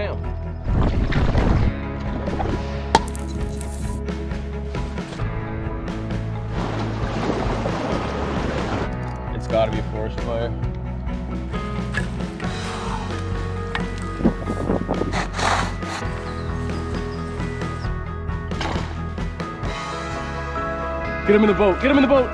Ba-bam. It's gotta be a forest fire. Get him in the boat, get him in the boat!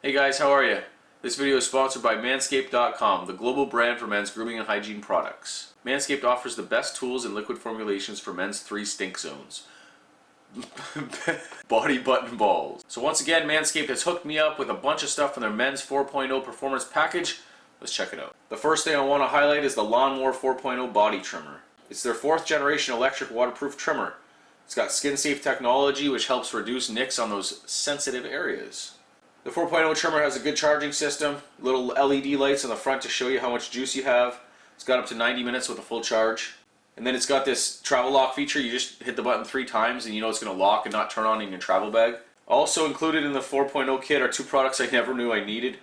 Hey guys, how are you? This video is sponsored by Manscaped.com, the global brand for men's grooming and hygiene products. Manscaped offers the best tools and liquid formulations for men's 3 stink zones. Body, butt, and balls. So once again, Manscaped has hooked me up with a bunch of stuff from their men's 4.0 performance package. Let's check it out. The first thing I want to highlight is the Lawnmower 4.0 body trimmer. It's their 4th generation electric waterproof trimmer. It's got skin safe technology which helps reduce nicks on those sensitive areas. The 4.0 trimmer has a good charging system, little LED lights on the front to show you how much juice you have. It's got up to 90 minutes with a full charge. And then it's got this travel lock feature. You just hit the button 3 times and you know it's going to lock and not turn on in your travel bag. Also included in the 4.0 kit are 2 products I never knew I needed.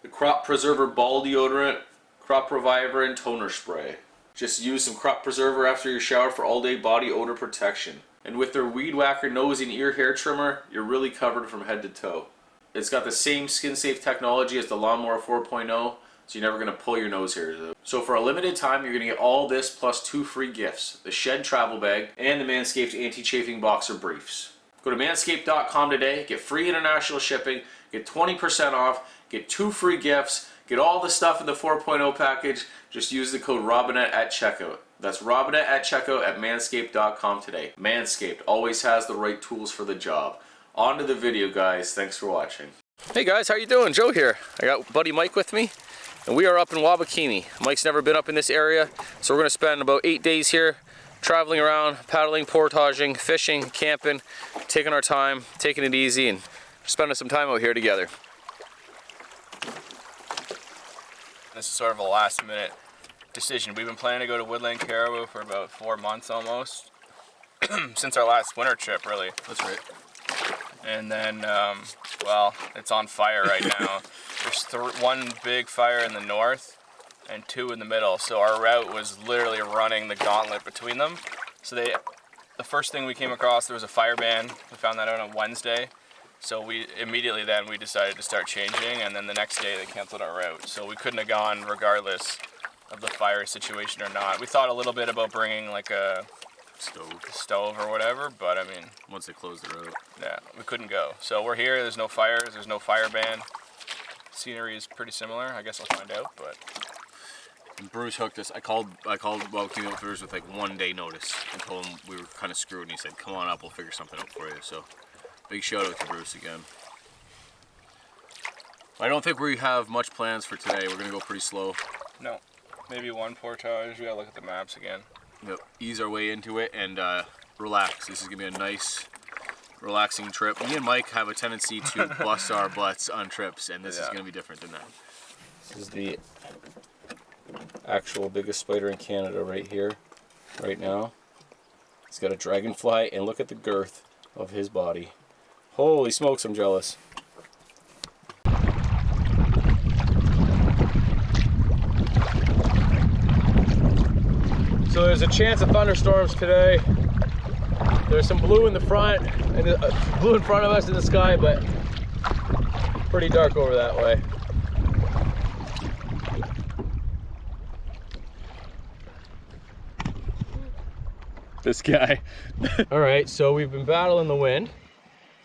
The Crop Preserver Ball Deodorant, Crop Reviver, and Toner Spray. Just use some Crop Preserver after your shower for all-day body odor protection. And with their Weed Whacker nose and ear hair trimmer, you're really covered from head to toe. It's got the same skin-safe technology as the Lawnmower 4.0, so you're never going to pull your nose hairs out. So for a limited time, you're going to get all this plus 2 free gifts, the Shed Travel Bag and the Manscaped Anti-Chafing Boxer Briefs. Go to manscaped.com today, get free international shipping, get 20% off, get 2 free gifts, get all the stuff in the 4.0 package. Just use the code Robinet at checkout. That's Robinet at checkout at manscaped.com today. Manscaped always has the right tools for the job. On to the video, guys. Thanks for watching. Hey guys, how you doing? Joe here. I got buddy Mike with me, and we are up in Wabakini. Mike's never been up in this area, so we're going to spend about 8 days here, traveling around, paddling, portaging, fishing, camping, taking our time, taking it easy, and spending some time out here together. This is sort of a last-minute decision. We've been planning to go to Woodland Caribou for about 4 months almost, since our last winter trip, really. That's right. And then, well, it's on fire right now. There's 1 big fire in the north and 2 in the middle. So our route was literally running the gauntlet between them. So the first thing we came across, there was a fire ban. We found that out on Wednesday. So we decided to start changing, and then the next day they canceled our route. So we couldn't have gone regardless of the fire situation or not. We thought a little bit about bringing like a stove or whatever, but I mean, Once they close the road. yeah, we couldn't go. So we're here, there's no fires, there's no fire ban. Scenery is pretty similar, I guess I'll find out, but. And Bruce hooked us. I called Robinet Outfitters with like 1 day notice and told him we were kind of screwed, and he said, come on up, we'll figure something out for you. So big shout out to Bruce again. I don't think we have much plans for today. We're gonna go pretty slow. No, maybe 1 portage, we gotta look at the maps again. Yep. Ease our way into it and relax. This is gonna be a nice, relaxing trip. Me and Mike have a tendency to bust our butts on trips, and this is gonna be different than that. This is the actual biggest spider in Canada right here, right now. He's got a dragonfly, and look at the girth of his body. Holy smokes, I'm jealous. So there's a chance of thunderstorms today. There's some blue in the front, and blue in front of us in the sky, but pretty dark over that way. This guy. All right, so we've been battling the wind,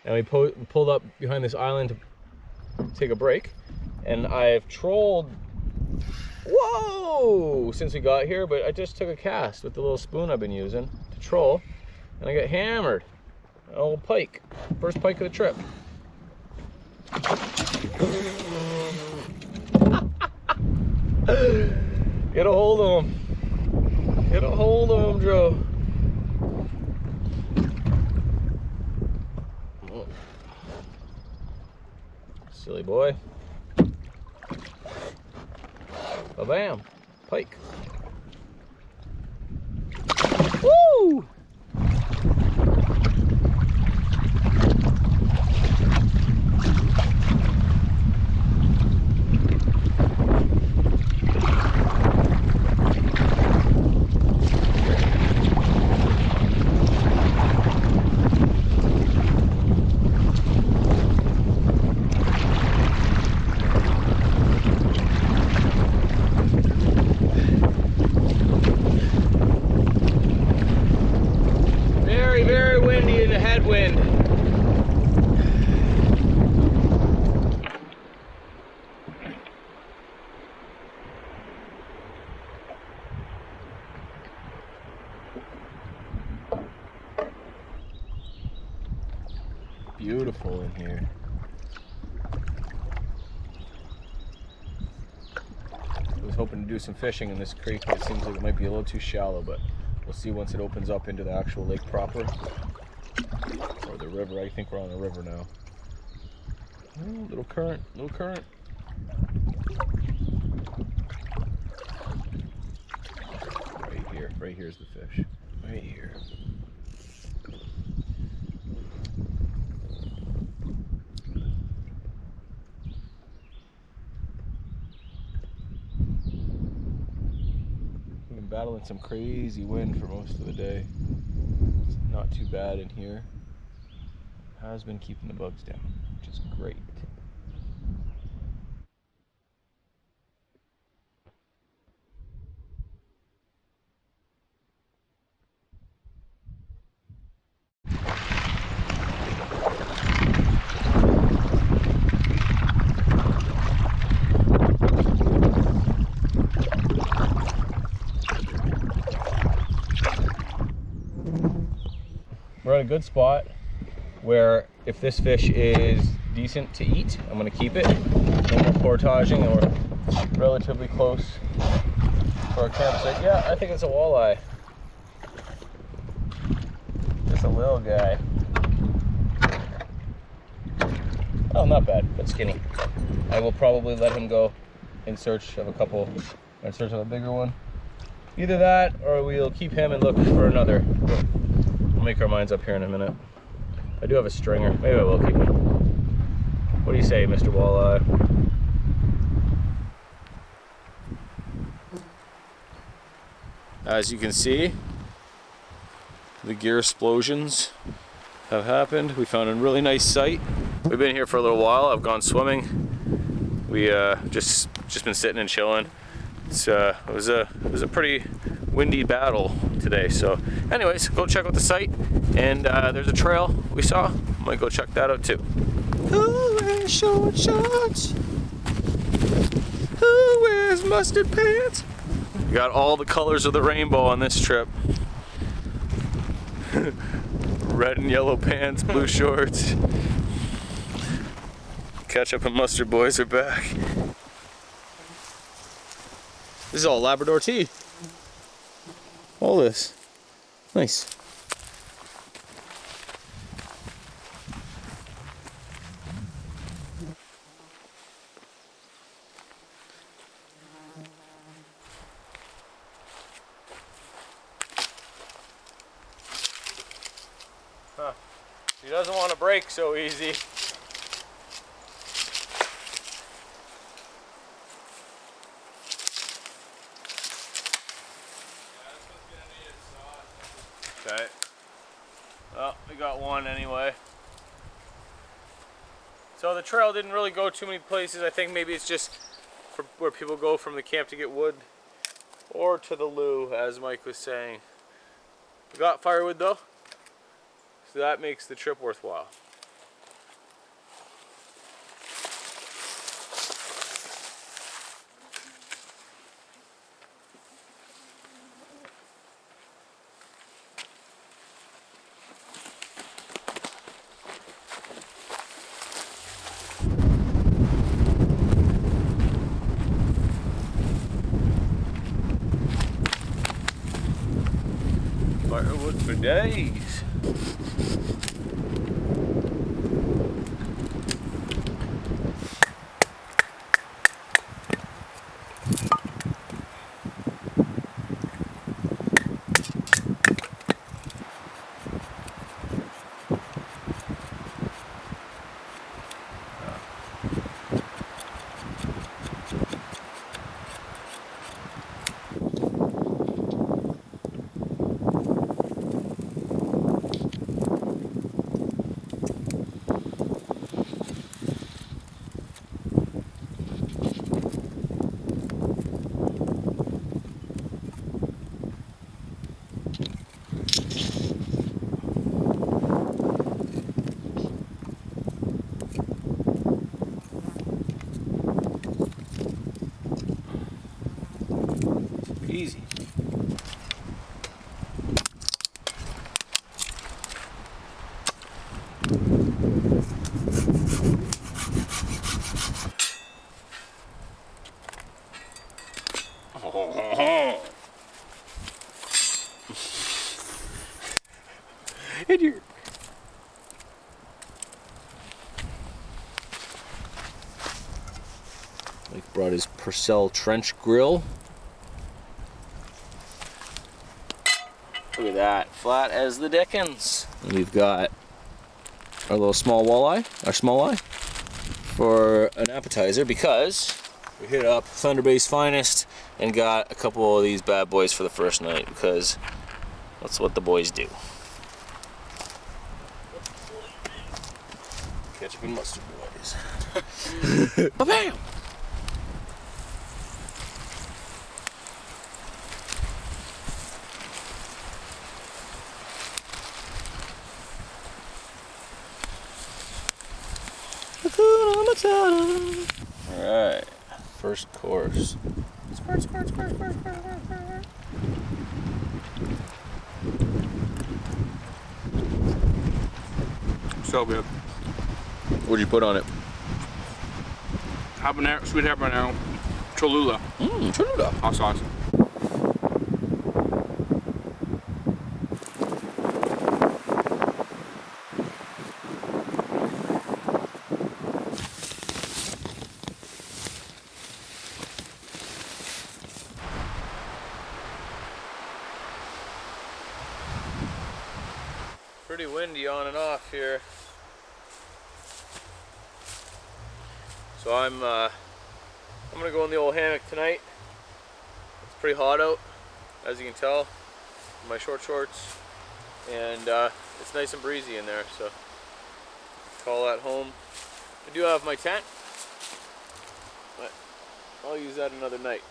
and we pulled up behind this island to take a break, and I've trolled, whoa, since we got here, but I just took a cast with the little spoon I've been using to troll, and I got hammered. An old pike. First pike of the trip. Get a hold of him. Get a hold of him, Joe. Silly boy. Ba-bam. Pike. Woo! wind. Beautiful in here. I was hoping to do some fishing in this creek, but it seems like it might be a little too shallow, but we'll see once it opens up into the actual lake proper. Or the river. I think we're on the river now. Oh, little current, little current. Right here's the fish. Right here. We've been battling some crazy wind for most of the day. It's not too bad in here. Has been keeping the bugs down, which is great. We're at a good spot where if this fish is decent to eat, I'm going to keep it. No more portaging, and we're relatively close to our campsite. Yeah, I think it's a walleye. Just a little guy. Oh, not bad, but skinny. I will probably let him go in search of a bigger one. Either that, or we'll keep him and look for another. We'll make our minds up here in a minute. I do have a stringer. Maybe I will keep him. What do you say, Mr. Walleye? As you can see, the gear explosions have happened. We found a really nice site. We've been here for a little while. I've gone swimming. We just been sitting and chilling. It was a pretty windy battle today. So anyways, go check out the site, and there's a trail we saw. Might go check that out too. Who wears short shorts? Who wears mustard pants? We got all the colors of the rainbow on this trip. Red and yellow pants, blue shorts. Ketchup and mustard boys are back. This is all Labrador tea. All this. Nice. Huh. He doesn't want to break so easy. Okay. Well, we got one anyway. So the trail didn't really go too many places. I think maybe it's just for where people go from the camp to get wood, or to the loo, as Mike was saying. We got firewood though, so that makes the trip worthwhile. Firewood for days. idiot. Mike brought his Purcell trench grill. Look at that, flat as the dickens. And we've got our little small walleye, our small eye, for an appetizer because we hit up Thunder Bay's Finest and got a couple of these bad boys for the first night because that's what the boys do. Ketchup and mustard boys. Ba-bam! Alright, first course. Squirt, squirt, squirt, squirt, squirt, squirt, squirt. So good. What'd you put on it? Habanero, sweet habanero, Cholula. Cholula. Hot sauce. Pretty windy on and off here. So I'm gonna go in the old hammock tonight. It's pretty hot out, as you can tell, in my short shorts, and it's nice and breezy in there. So call that home. I do have my tent, but I'll use that another night.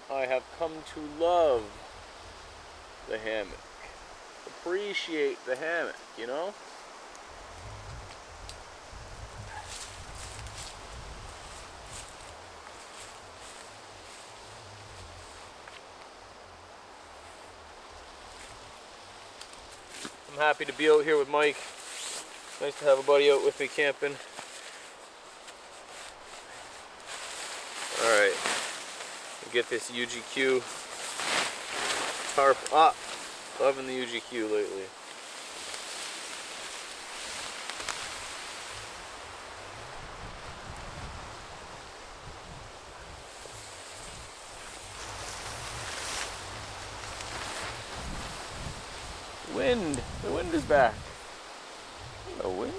I have come to love the hammock. Appreciate the hammock, you know? I'm happy to be out here with Mike. Nice to have a buddy out with me camping. Alright. Get this UGQ tarp up. Loving the UGQ lately. Wind. The wind is back. The wind.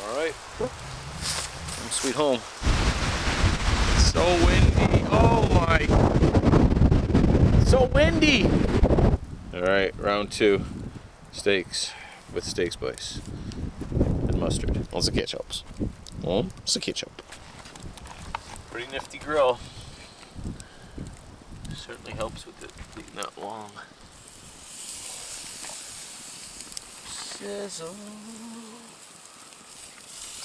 Alright, home sweet home. It's so windy, oh my, so windy! Alright, round 2, steaks with steak spice and mustard. Lots of ketchups. Lots of ketchup. Pretty nifty grill. Certainly helps with it being that long. Sizzle.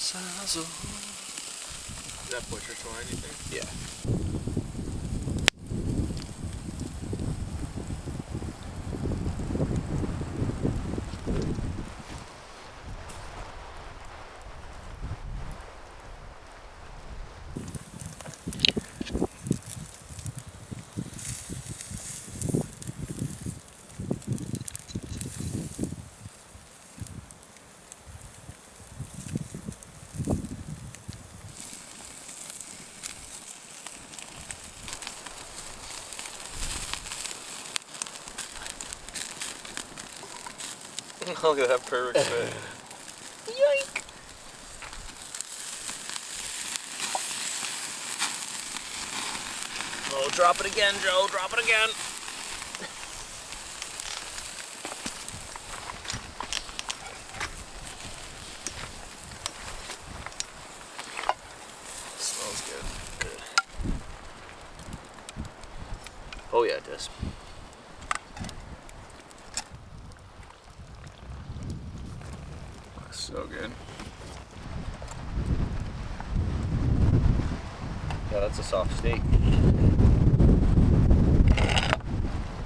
Sizzle. Is that butcher twine, you think? Yeah. Look at that perfect fit. Yoink! Oh, drop it again, Joe. Drop it again. Smells good. Good. Oh yeah, it does. So good. Yeah, that's a soft steak.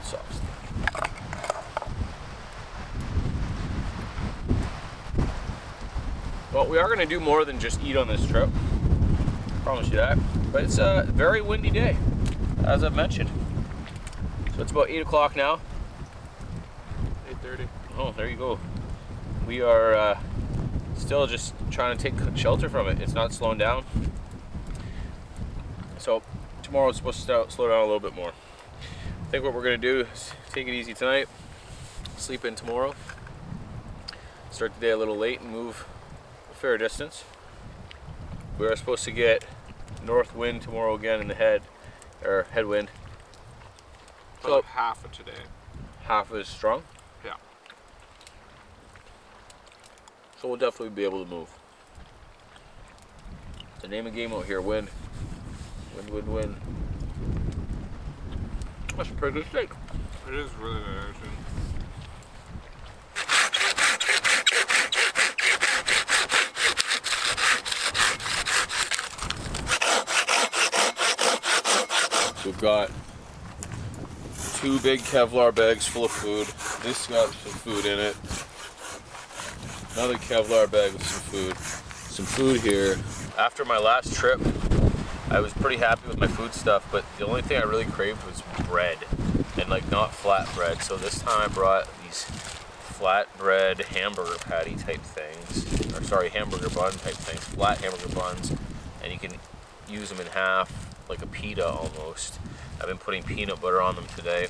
Soft steak. Well, we are going to do more than just eat on this trip. Promise you that. But it's a very windy day, as I've mentioned. So it's about 8 o'clock now. 8:30. Oh, there you go. We are still just trying to take shelter from it. It's not slowing down. So tomorrow it's supposed to slow down a little bit more. I think what we're going to do is take it easy tonight, sleep in tomorrow, start the day a little late and move a fair distance. We are supposed to get north wind tomorrow again in the headwind. About half of today. Half as strong. Yeah. So we'll definitely be able to move. The name of the game out here, wind. Wind. That's a pretty good steak. It is really good, actually. We've got 2 big Kevlar bags full of food. This got some food in it. Another Kevlar bag with some food. Some food here. After my last trip, I was pretty happy with my food stuff, but the only thing I really craved was bread, and like not flat bread. So this time I brought these flatbread hamburger patty type things, or sorry, hamburger bun type things, flat hamburger buns, and you can use them in half, like a pita almost. I've been putting peanut butter on them today.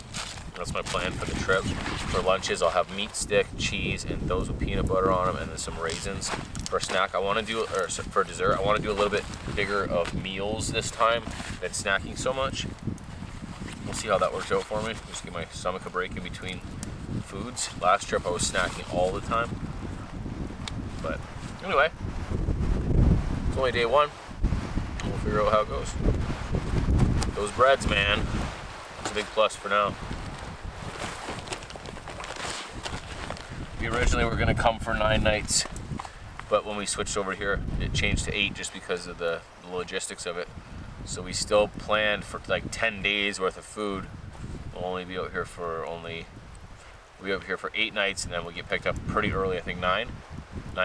That's my plan for the trip. For lunches, I'll have meat stick, cheese, and those with peanut butter on them, and then some raisins. For a snack, I want to do, or for dessert, I want to do a little bit bigger of meals this time than snacking so much. We'll see how that works out for me. Just give my stomach a break in between foods. Last trip, I was snacking all the time. But anyway, it's only day 1. We'll figure out how it goes. Those breads, man, it's a big plus for now. We originally were gonna come for 9 nights, but when we switched over here, it changed to 8 just because of the logistics of it. So we still planned for like 10 days worth of food. We'll only be out here for 8 nights, and then we'll get picked up pretty early, I think 9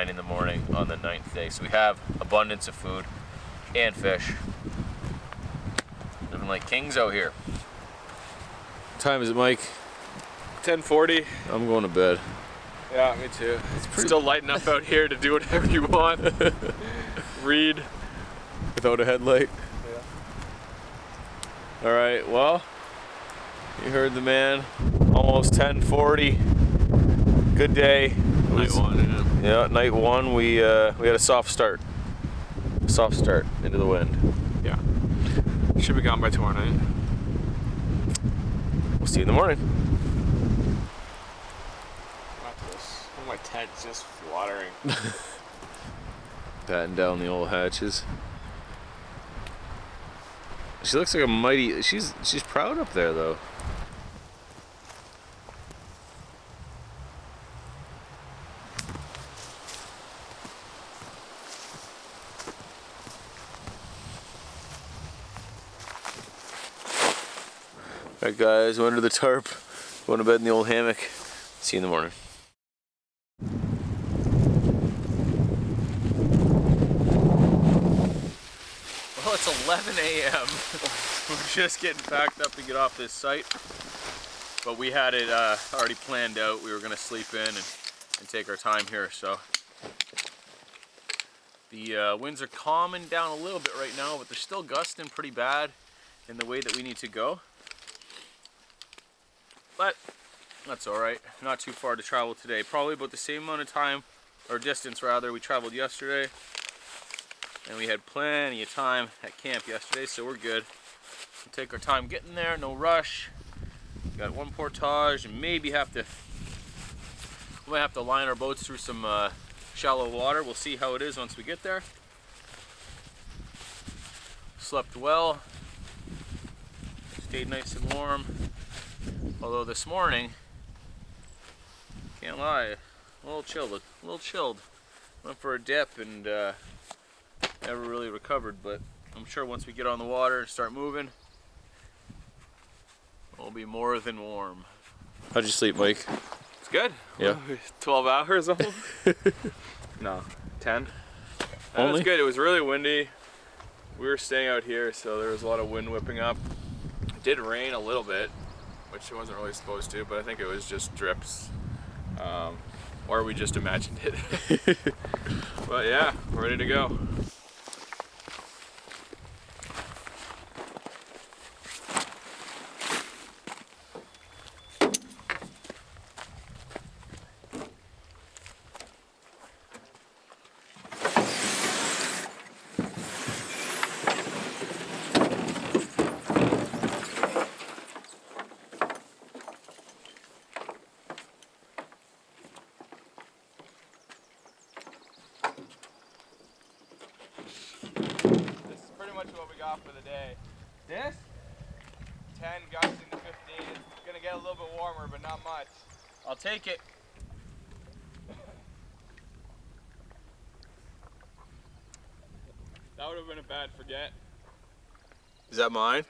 in the morning on the 9th day. So we have abundance of food and fish. Living like kings out here. What time is it, Mike? 10:40. I'm going to bed. Yeah, me too. It's still light enough out here to do whatever you want. Read. Without a headlight. Yeah. All right, well, you heard the man. Almost 10:40. Good day. Night 1, yeah. Yeah, night 1. We had a soft start. Into the wind. Yeah. Should be gone by tomorrow night. We'll see you in the morning. My tent's just fluttering. Patting down the old hatches. She looks like a mighty. She's proud up there though. Alright guys, we're under the tarp, going to bed in the old hammock. See you in the morning. Well, it's 11 a.m. We're just getting packed up to get off this site. But we had it already planned out. We were going to sleep in and take our time here. So the winds are calming down a little bit right now, but they're still gusting pretty bad in the way that we need to go. But that's alright. Not too far to travel today. Probably about the same amount of time, or distance rather, we traveled yesterday. And we had plenty of time at camp yesterday, so we're good. Take our time getting there, no rush. Got one portage and maybe we might have to line our boats through some shallow water. We'll see how it is once we get there. Slept well, stayed nice and warm. Although this morning, can't lie, a little chilled. Went for a dip and never really recovered, but I'm sure once we get on the water and start moving, it'll be more than warm. How'd you sleep, Mike? It's good. Yeah. 12 hours almost? No, 10. It Only? was good. It was really windy. We were staying out here, so there was a lot of wind whipping up. It did rain a little bit, which it wasn't really supposed to, but I think it was just drips. Or we just imagined it. But yeah, ready to go. What we got for the day. This 10 gusting to 15. It's gonna get a little bit warmer, but not much. I'll take it. That would have been a bad forget. Is that mine?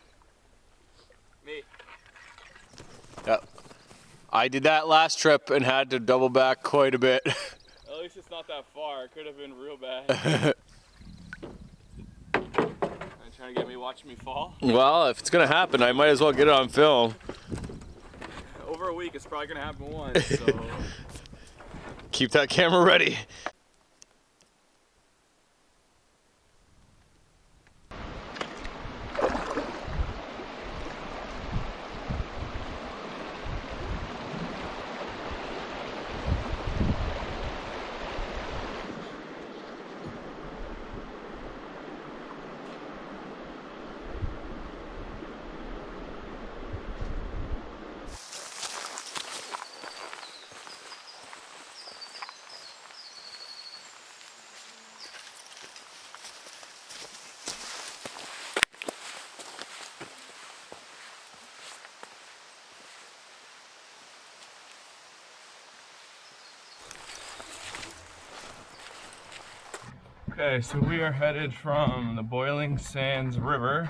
Me. Yep. I did that last trip and had to double back quite a bit. At least it's not that far. It could have been real bad. Trying to get me watching me fall? Well, if it's gonna happen, I might as well get it on film. Over a week, it's probably gonna happen once, so... Keep that camera ready. Okay, so we are headed from the Boiling Sands River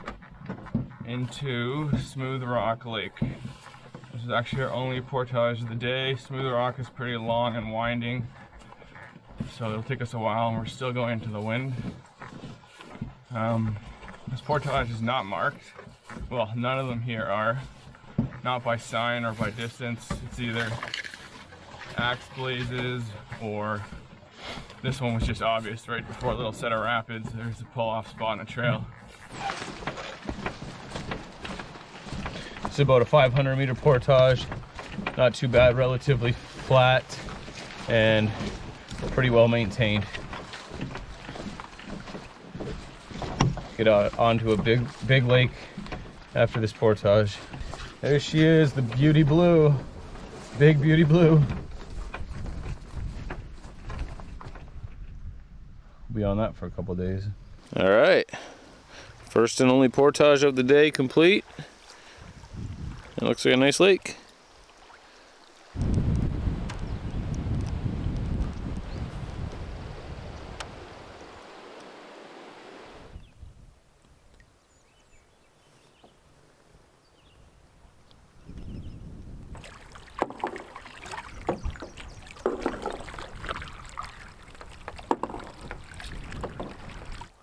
into Smooth Rock Lake. This is actually our only portage of the day. Smooth Rock is pretty long and winding, so it'll take us a while, and we're still going into the wind. This portage is not marked. Well, none of them here are. Not by sign or by distance. It's either axe blazes or this one was just obvious right before a little set of rapids. There's a pull-off spot on a trail. It's about a 500-meter portage. Not too bad, relatively flat and pretty well maintained. Get onto a big lake after this portage. There she is, the Beauty Blue. Big Beauty Blue. Be on that for a couple days. All right, first and only portage of the day complete. It looks like a nice lake.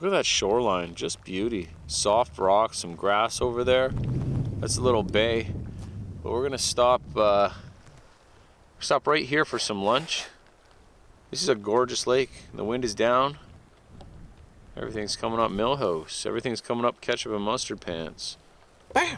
Look at that shoreline, just beauty. Soft rocks, some grass over there. That's a little bay. But we're gonna stop right here for some lunch. This is a gorgeous lake. The wind is down. Everything's coming up Millhouse. Everything's coming up ketchup and mustard pants. Bam!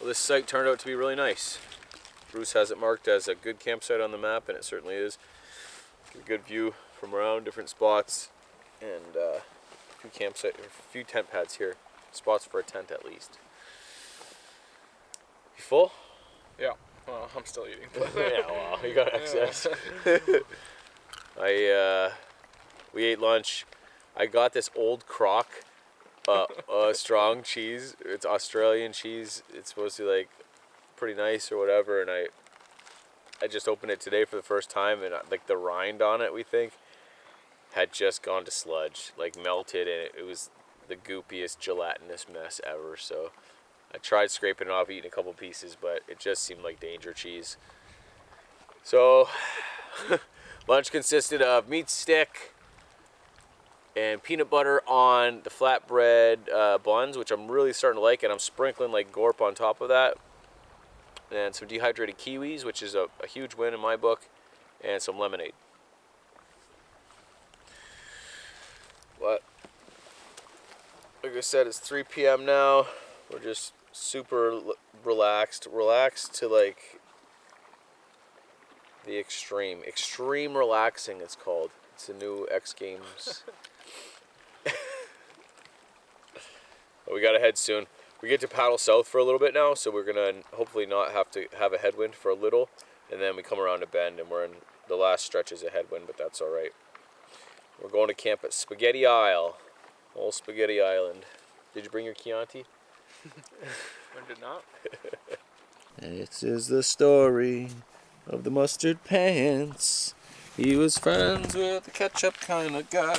Well, this site turned out to be really nice. Bruce has it marked as a good campsite on the map, and it certainly is. A good view from around, different spots, and a few tent pads here. Spots for a tent at least. You full? Yeah. Well, I'm still eating. Yeah, well, you got excess. We ate lunch. I got this old crock, strong cheese. It's Australian cheese. It's supposed to be like pretty nice or whatever, and I just opened it today for the first time, and like the rind on it, we think, had just gone to sludge, like melted, and it was the goopiest gelatinous mess ever. So I tried scraping it off, eating a couple pieces, but it just seemed like danger cheese. So lunch consisted of meat stick and peanut butter on the flatbread buns, which I'm really starting to like, and I'm sprinkling like gorp on top of that. And some dehydrated kiwis, which is a huge win in my book, and some lemonade. But like I said, it's 3 p.m. now. We're just super relaxed to like the extreme relaxing, it's called. It's a new X Games. We gotta head soon. We get to paddle south for a little bit now, so we're gonna hopefully not have to have a headwind for a little, and then we come around a bend and we're in the last stretches of headwind, but that's all right. We're going to camp at Spaghetti Isle, old Spaghetti Island. Did you bring your Chianti? I did not. This is the story of the mustard pants. He was friends with the ketchup kind of guy.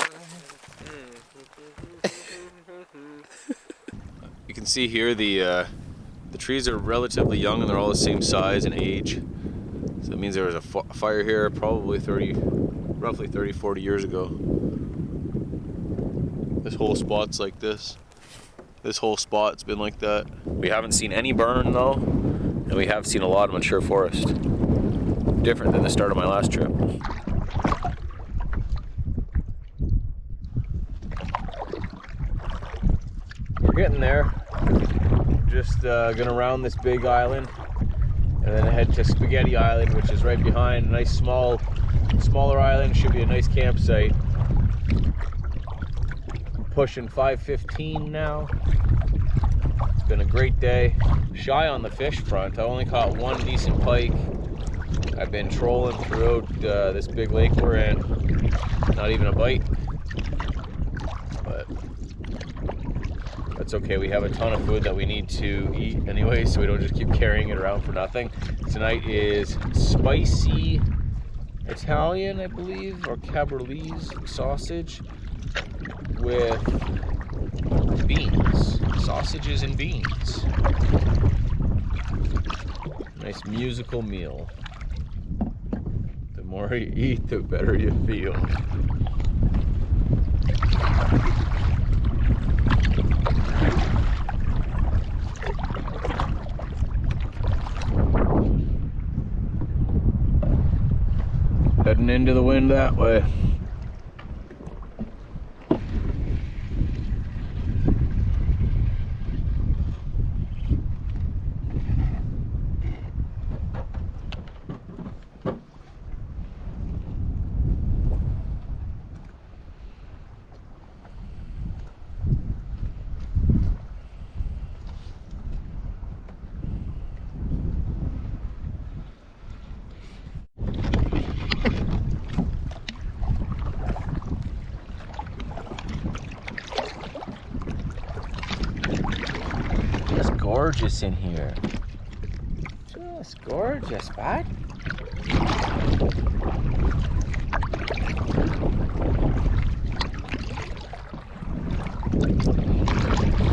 You can see here the trees are relatively young and they're all the same size and age. So that means there was a fire here probably roughly 30, 40 years ago. This whole spot's like this. This whole spot's been like that. We haven't seen any burn though, and we have seen a lot of mature forest. Different than the start of my last trip. We're getting there. Just gonna round this big island and then head to Spaghetti Island, which is right behind. A nice smaller island. Should be a nice campsite. Pushing 5:15 now. It's been a great day. Shy on the fish front. I only caught one decent pike. I've been trolling throughout this big lake we're in. Not even a bite. But that's okay. We have a ton of food that we need to eat anyway, so we don't just keep carrying it around for nothing. Tonight is spicy Italian, I believe, or Cabrese sausage with beans. Sausages and beans. Nice musical meal. The more you eat, the better you feel. Heading into the wind that way. Gorgeous in here. Just gorgeous, bud.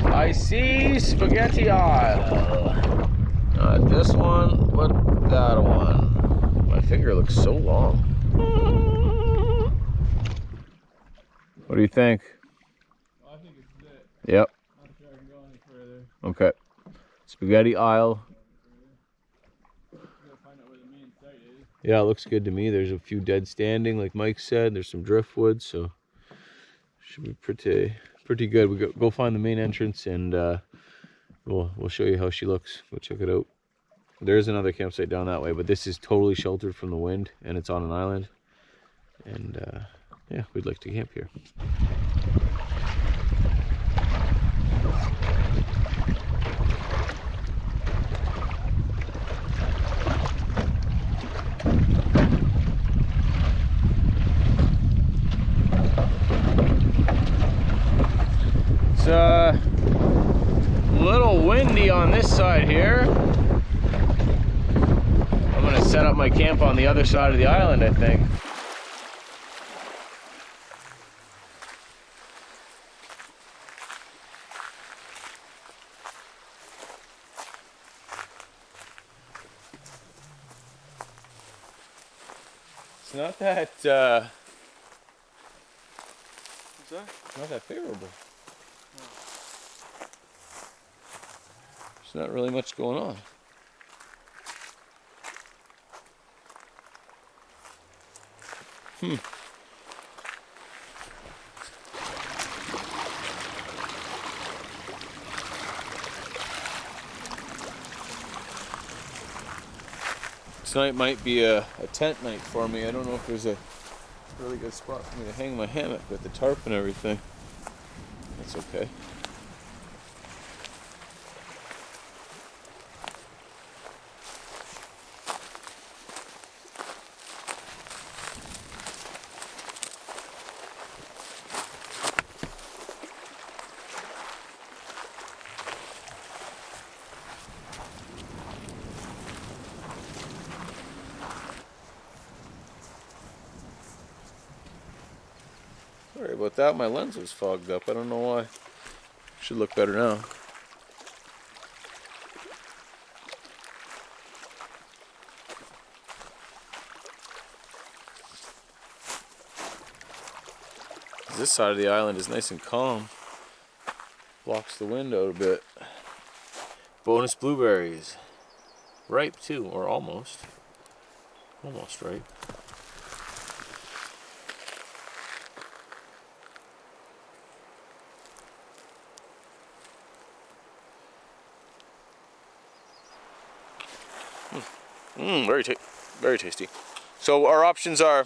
I see Spaghetti Isle. Not this one, but that one. My finger looks so long. What do you think? Well, I think it's it. Yep. I'm not sure I can go any further. Okay. Spaghetti Isle. Find out where the main site is. Yeah, it looks good to me. There's a few dead standing, like Mike said. There's some driftwood, so should be pretty good. We go find the main entrance and We'll show you how she looks. Go check it out. There is another campsite down that way, but this is totally sheltered from the wind, and it's on an island. And yeah, we'd like to camp here. It's a little windy on this side here. I'm gonna set up my camp on the other side of the island, I think. It's not that not that favorable. There's not really much going on. Tonight might be a tent night for me. I don't know if there's a really good spot for me to hang my hammock with the tarp and everything. That's okay. Sorry about that, my lens was fogged up. I don't know why. Should look better now. This side of the island is nice and calm. Blocks the wind out a bit. Bonus blueberries. Ripe too, or almost. Almost ripe. Very tasty. So our options are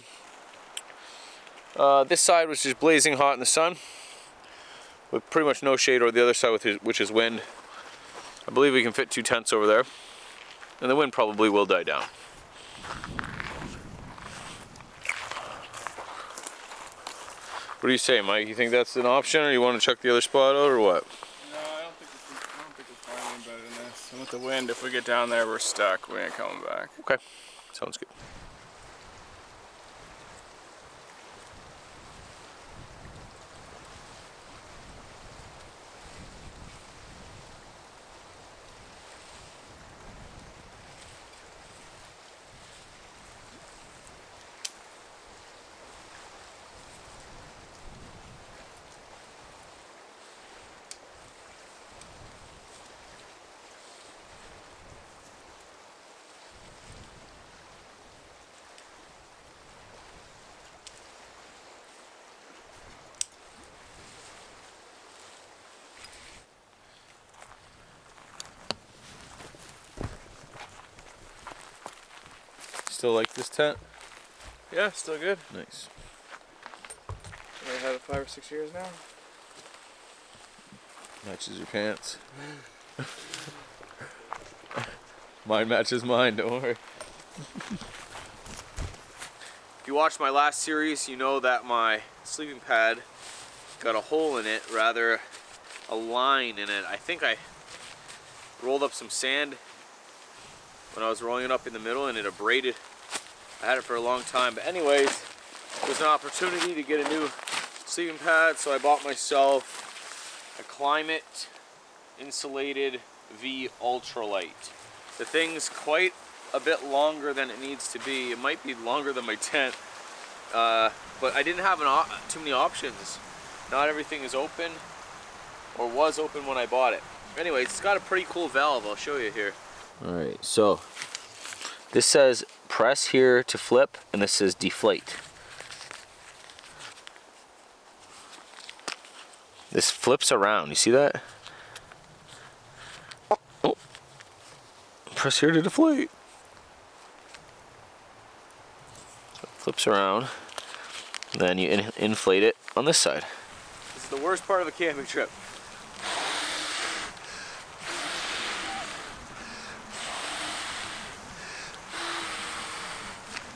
this side, which is blazing hot in the sun, with pretty much no shade, or the other side, which is wind. I believe we can fit 2 tents over there, and the wind probably will die down. What do you say, Mike? You think that's an option, or you want to check the other spot out, or what? No, I don't think we'll find any better than this. And with the wind, if we get down there, we're stuck. We ain't coming back. Okay, sounds good. Still like this tent? Yeah, still good. Nice. I've had it 5 or 6 years now. Matches your pants. Mine matches mine, don't worry. If you watched my last series, you know that my sleeping pad got a hole in it, rather a line in it. I think I rolled up some sand when I was rolling it up in the middle, and it abraded. I had it for a long time, but anyways, it was an opportunity to get a new sleeping pad, so I bought myself a Climate Insulated V Ultralight. The thing's quite a bit longer than it needs to be. It might be longer than my tent, but I didn't have too many options. Not everything is open, or was open when I bought it. Anyways, it's got a pretty cool valve. I'll show you here. Alright, so this says press here to flip, and this says deflate. This flips around, you see that? Press here to deflate. So it flips around. Then you inflate it on this side. This is the worst part of a camping trip.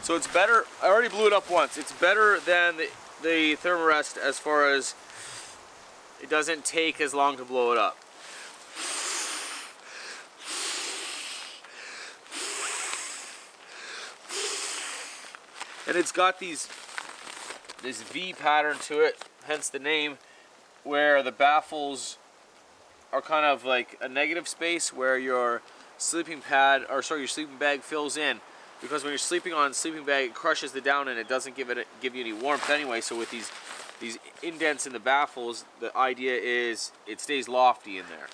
So it's better, I already blew it up once. It's better than the Thermarest as far as it doesn't take as long to blow it up. And it's got this V pattern to it, hence the name, where the baffles are kind of like a negative space where your sleeping pad, or sorry, your sleeping bag fills in. Because when you're sleeping on a sleeping bag, it crushes the down and it doesn't give you any warmth anyway. So with these indents in the baffles, the idea is it stays lofty in there.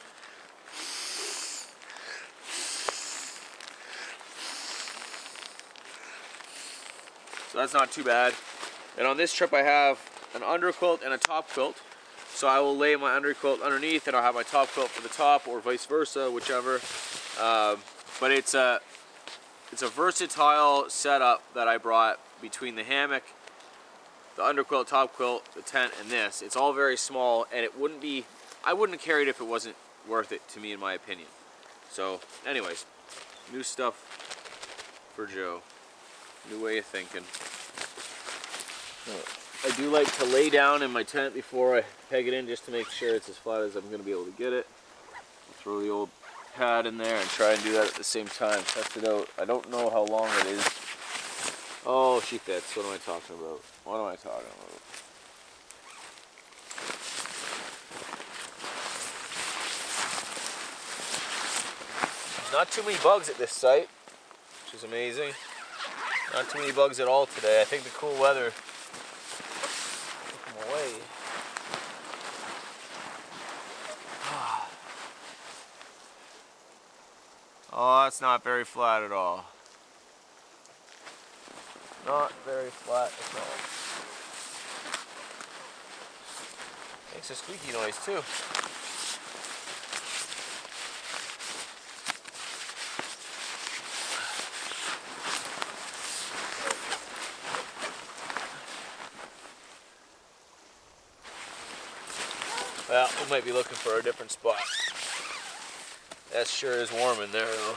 So that's not too bad. And on this trip I have an underquilt and a top quilt. So I will lay my underquilt underneath and I'll have my top quilt for the top, or vice versa, whichever. But it's a versatile setup that I brought between the hammock, the underquilt, top quilt, the tent, and this. It's all very small, and I wouldn't have carried it if it wasn't worth it to me, in my opinion. So anyways, new stuff for Joe. New way of thinking. I do like to lay down in my tent before I peg it in, just to make sure it's as flat as I'm going to be able to get it. Throw the old pad in there and try and do that at the same time. Test it out. I don't know how long it is. Oh, she fits. What am I talking about? What am I talking about? There's not too many bugs at this site, which is amazing. Not too many bugs at all today. I think the cool weather took them away. Oh, that's not very flat at all. Not very flat at all. Makes a squeaky noise too. Well, we might be looking for a different spot. That sure is warm in there though.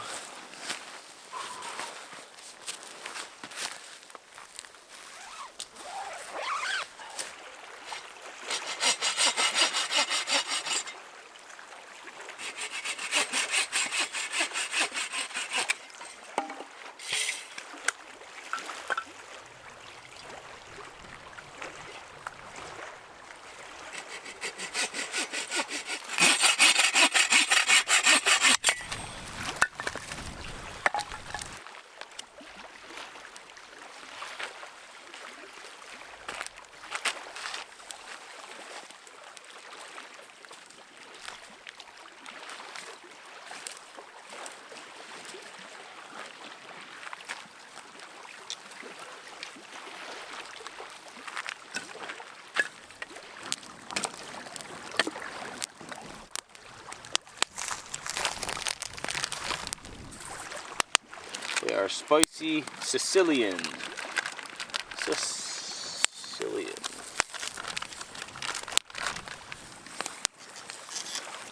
They are spicy Sicilian.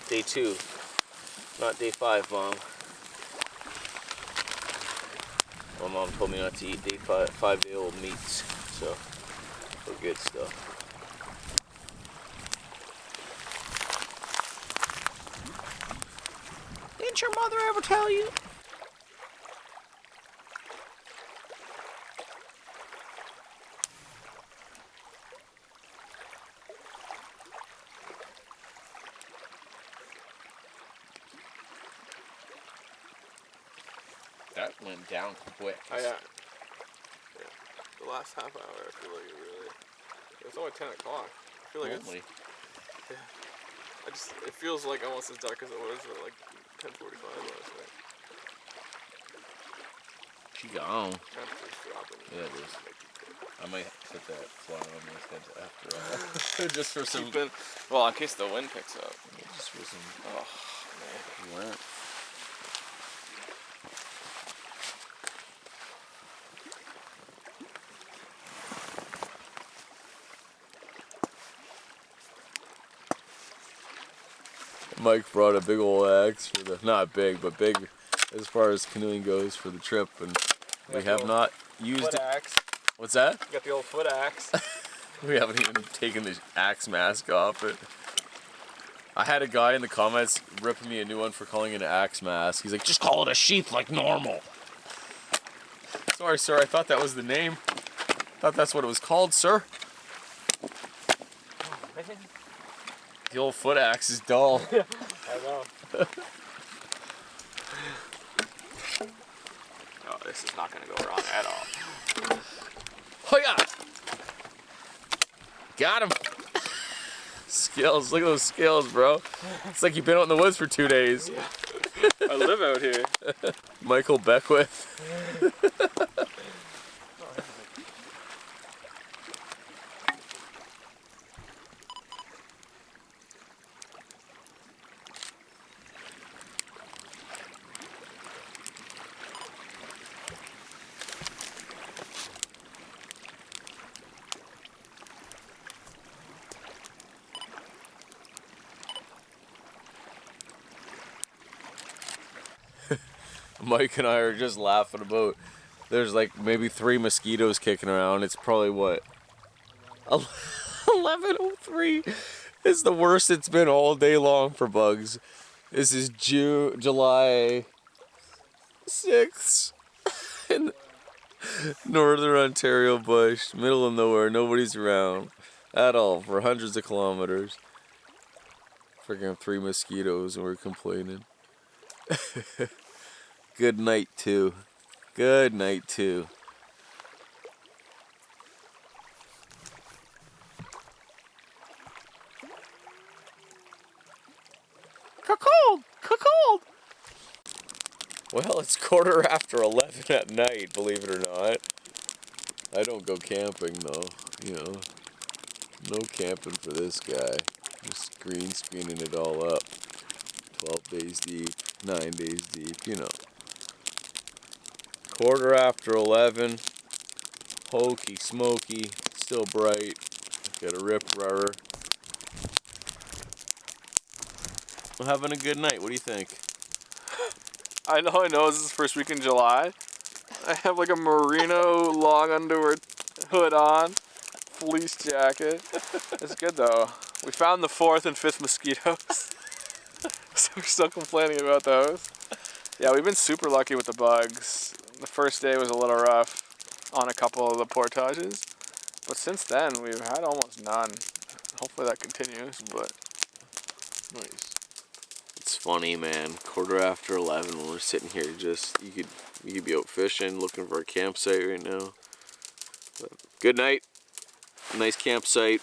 Day 2, not day 5, Mom. My mom told me not to eat day 5-day-old meats, so for good stuff. Didn't your mother ever tell you? That went down quick. Yeah. The last half hour, I feel like it really. It's only 10 o'clock. I feel like Holy. it feels like almost as dark as it was at like 10:45 last night. She gone. Temperature's dropping. Yeah, it is. I might put that fly on my head after all. Just for some. Well, in case the wind picks up. Just for some. Oh man. You weren't. Mike brought a big old axe for the, not big, but big as far as canoeing goes for the trip, and we have not used it. Axe. What's that? Got the old foot axe. We haven't even taken the axe mask off it. I had a guy in the comments ripping me a new one for calling it an axe mask. He's like, just call it a sheath like normal. Sorry, sir, I thought that was the name. I thought that's what it was called, sir. The old foot axe is dull. I know. Oh, this is not going to go wrong at all. Hoya! Got him. Skills, look at those skills, bro. It's like you've been out in the woods for 2 days. I live out here. Michael Beckwith. Mike and I are just laughing about, there's like maybe 3 mosquitoes kicking around. It's probably what, 11:03. It's the worst it's been all day long for bugs. This is July 6th in northern Ontario bush, middle of nowhere, nobody's around at all for hundreds of kilometers. Freaking 3 mosquitoes and we're complaining. Good night, too. Good night, too. Cold! Cold! Well, it's 11:15 at night, believe it or not. I don't go camping, though. You know, no camping for this guy. Just green screening it all up. 12 days deep, 9 days deep, you know. 11:15, hokey smoky, still bright, got a rip rudder. I'm having a good night, what do you think? I know, this is first week in July. I have like a merino long underwear hood on, fleece jacket. It's good though. We found the 4th and 5th mosquitoes. So we're still complaining about those. Yeah, we've been super lucky with the bugs. The first day was a little rough on a couple of the portages, but since then we've had almost none. Hopefully that continues, but Nice. It's funny, man. 11:15 when we're sitting here, just you could be out fishing, looking for a campsite right now. But good night. Nice campsite.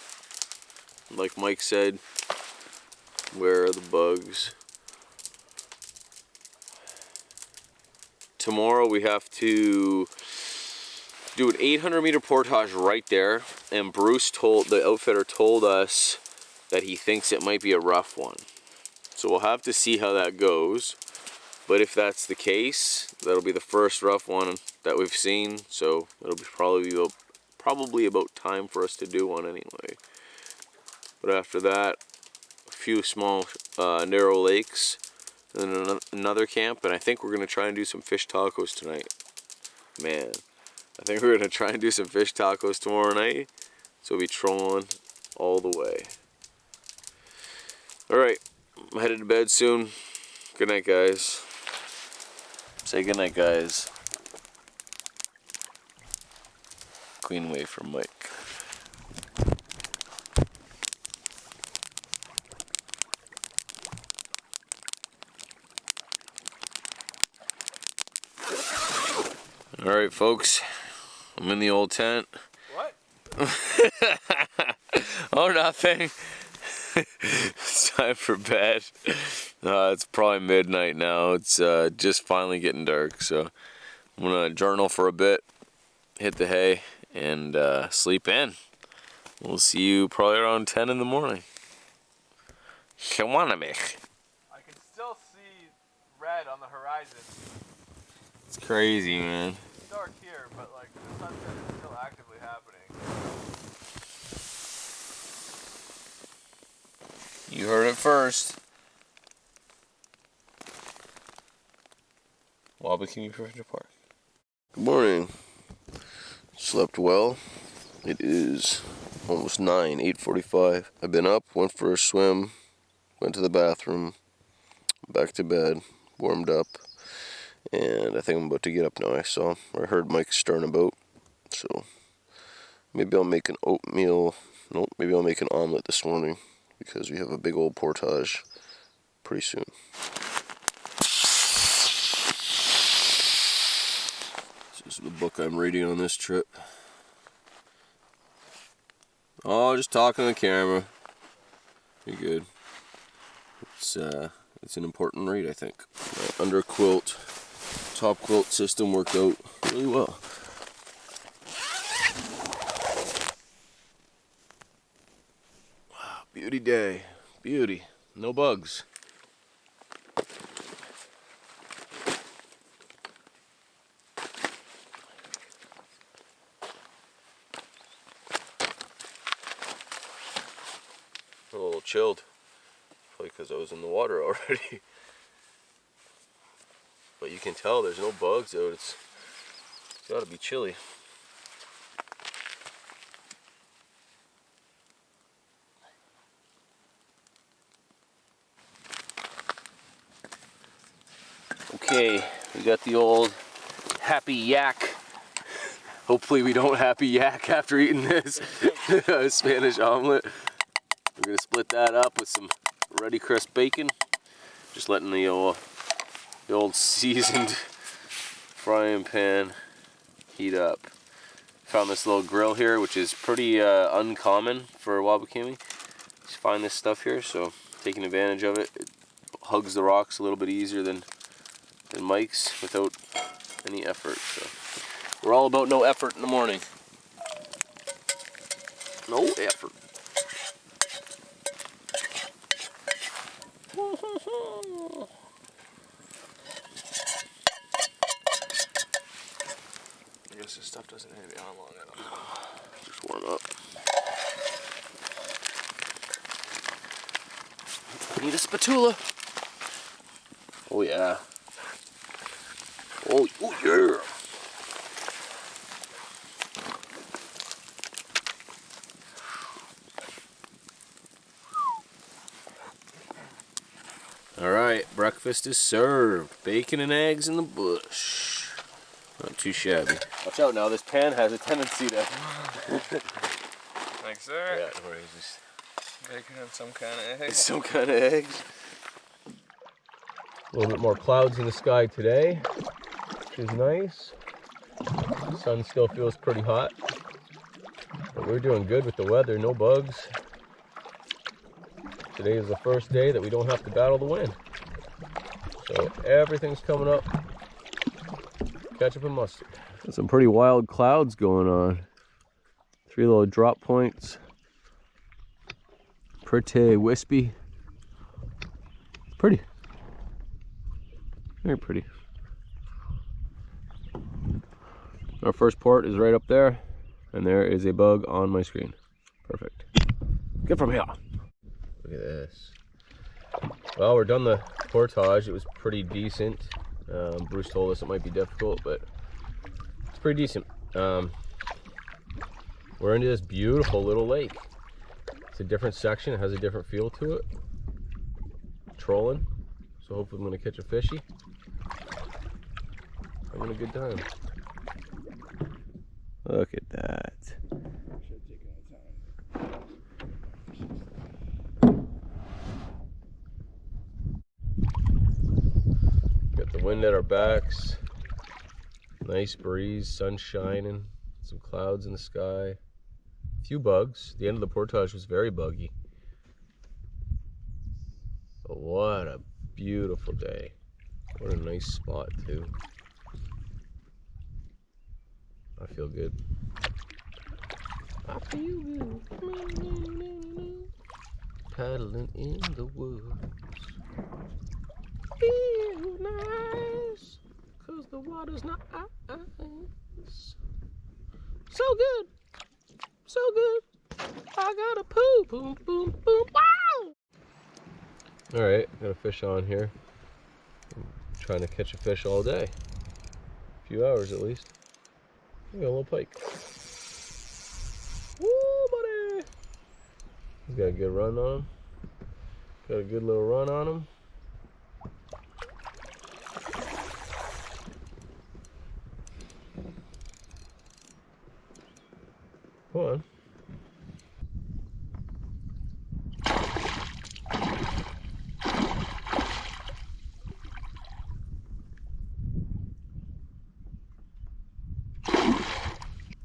Like Mike said, where are the bugs? Tomorrow we have to do an 800-meter portage right there, and Bruce the outfitter told us that he thinks it might be a rough one. So we'll have to see how that goes. But if that's the case, that'll be the first rough one that we've seen. So it'll be probably about time for us to do one anyway. But after that, a few small narrow lakes, and then another camp, and I think we're gonna try and do some fish tacos tonight. Man, I think we're gonna try and do some fish tacos tomorrow night. So we'll be trolling all the way. All right, I'm headed to bed soon. Good night, guys. Say good night, guys. Clean way from Mike. All right, folks, I'm in the old tent. what? Oh, nothing. It's time for bed. It's probably midnight now. It's just finally getting dark, so I'm gonna journal for a bit, hit the hay, and sleep in. We'll see you probably around 10 in the morning. Shawanamich. I can still see red on the horizon. It's crazy, man. It's dark here, but like the sunset is still actively happening. You heard it first. Wabakini Provincial Park. Good morning. Slept well. It is almost 9, 8:45. I've been up, went for a swim, went to the bathroom, back to bed, warmed up, and I think I'm about to get up now. I heard Mike stirring about, so maybe I'll make an oatmeal. Nope, maybe I'll make an omelet this morning because we have a big old portage pretty soon. This is the book I'm reading on this trip. Oh, just talking to the camera. Pretty good. It's an important read, I think. Under quilt, top quilt system worked out really well. Wow, beauty day. Beauty. No bugs. A little chilled, probably because I was in the water already. But you can tell there's no bugs out. It's got to be chilly. Okay, we got the old happy yak. Hopefully we don't happy yak after eating this Spanish omelet. We're gonna split that up with some ready crisp bacon. Just letting the old seasoned frying pan heat up. Found this little grill here, which is pretty uncommon for Wabakini. Just find this stuff here, so taking advantage of it. It hugs the rocks a little bit easier than Mike's without any effort. So we're all about no effort in the morning. No effort. I guess this stuff doesn't need to be on long enough. Just warm up. Need a spatula. Oh yeah. Oh yeah. Alright, breakfast is served. Bacon and eggs in the bush. Not too shabby. Watch out now, this pan has a tendency to... Thanks, sir. Yeah, where is this? Bacon and some kind of eggs. Some kind of eggs. A little bit more clouds in the sky today, which is nice. The sun still feels pretty hot, but we're doing good with the weather, no bugs. Today is the first day that we don't have to battle the wind. So everything's coming up. Ketchup and mustard. Some pretty wild clouds going on. 3 little drop points. Pretty wispy. Pretty. Very pretty. Our first port is right up there, and there is a bug on my screen. Perfect. Get from here. Look at this. Well, we're done the portage. It was pretty decent. Bruce told us it might be difficult, but it's pretty decent. We're into this beautiful little lake. It's a different section. It has a different feel to it. Trolling. So hopefully I'm going to catch a fishy. Having a good time. Look at that. Got the wind at our backs. Nice breeze, sun shining. Some clouds in the sky. A few bugs. The end of the portage was very buggy. But what a beautiful day. What a nice spot too. I feel good. I feel good. Paddling in the woods. Feel nice. Cause the water's not ice. So good. So good. I got a poo. Boom, boom, boom. Wow! Alright, got a fish on here. I'm trying to catch a fish all day. few hours at least. We got a little pike. Woo, buddy! He's got a good run on him. Got a good little run on him. Come on.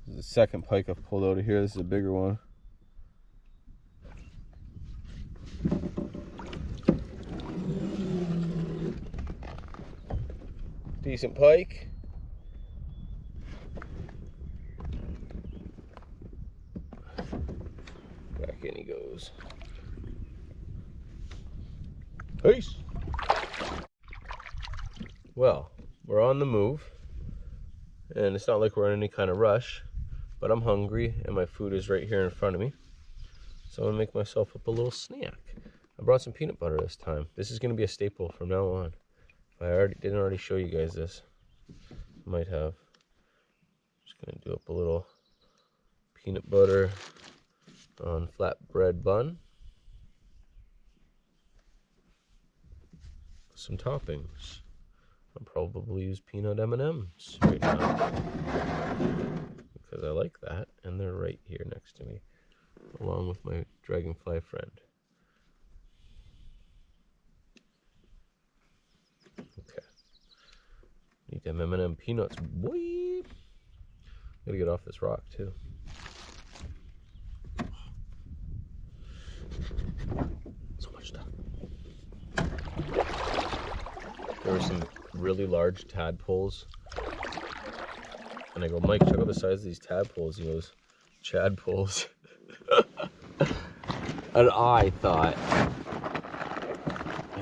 This is the second pike I've pulled out of here. This is a bigger one. Decent pike. Back in he goes. Peace. Well, we're on the move, and it's not like we're in any kind of rush, but I'm hungry and my food is right here in front of me. So I'm gonna make myself up a little snack. I brought some peanut butter this time. This is gonna be a staple from now on. If I didn't already show you guys this, I might have. Just gonna do up a little peanut butter on flatbread bun. Some toppings. I'll probably use peanut M&Ms right now because I like that, and they're right here next to me, along with my dragonfly friend. Okay. Need them M&M peanuts, boy. Gotta get off this rock too. So much stuff. There were some really large tadpoles, and I go, Mike, check out the size of these tadpoles. He goes, chadpoles. And I thought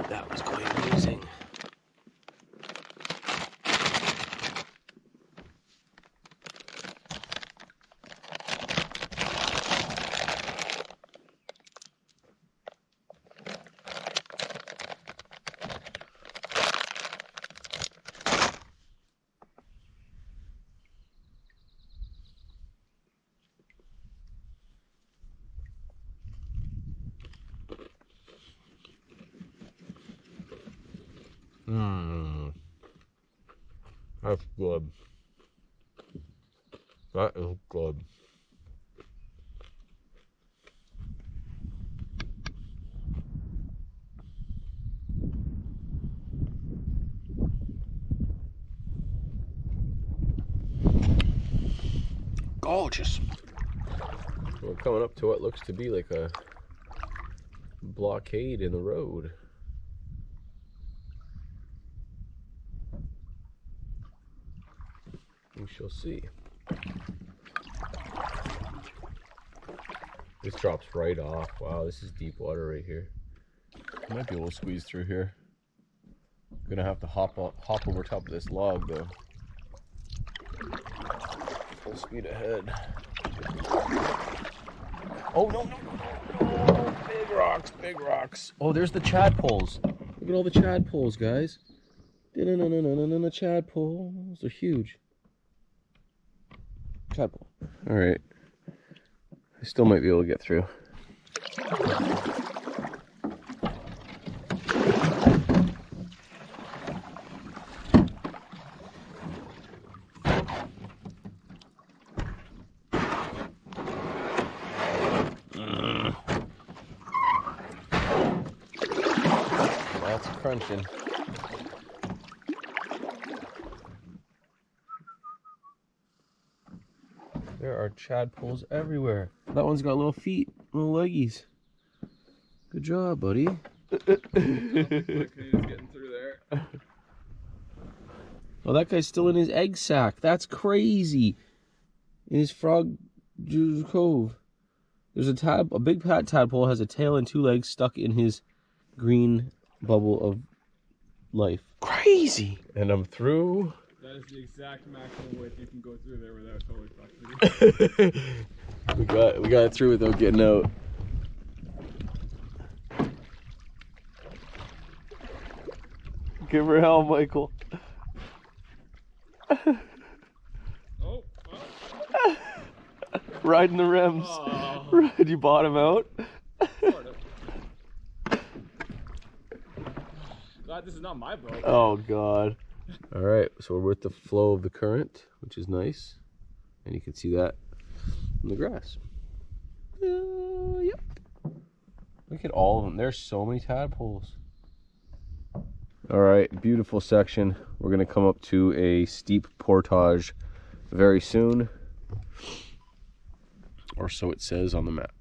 that was quite amusing. That's good. That is good. Gorgeous. We're coming up to what looks to be like a blockade in the road. We shall see. This drops right off. Wow, this is deep water right here. I might be able to squeeze through here. Gonna have to hop over top of this log though. Full speed ahead. Oh no, no, no, no, no! Big rocks, big rocks. Oh, there's the chadpoles. Look at all the chadpoles, guys. No, no, no, no, no, no, no, chadpoles. They're huge. Chadpole. All right. I still might be able to get through. That's crunching. There are chadpoles everywhere. That one's got little feet, little leggies. Good job, buddy. Getting through there. Oh, that guy's still in his egg sack. That's crazy. In his frog cove. There's a big tadpole has a tail and 2 legs stuck in his green bubble of life. Crazy. And I'm through. That is the exact maximum width you can go through there without totally fucking. we got it through without getting out. Give her hell, Michael. Riding the rims. Oh. You bottom out? God, this is not my boat. Oh God. All right, so we're with the flow of the current, which is nice. And you can see that in the grass. Yep. Look at all of them. There's so many tadpoles. All right, beautiful section. We're gonna come up to a steep portage very soon. Or so it says on the map.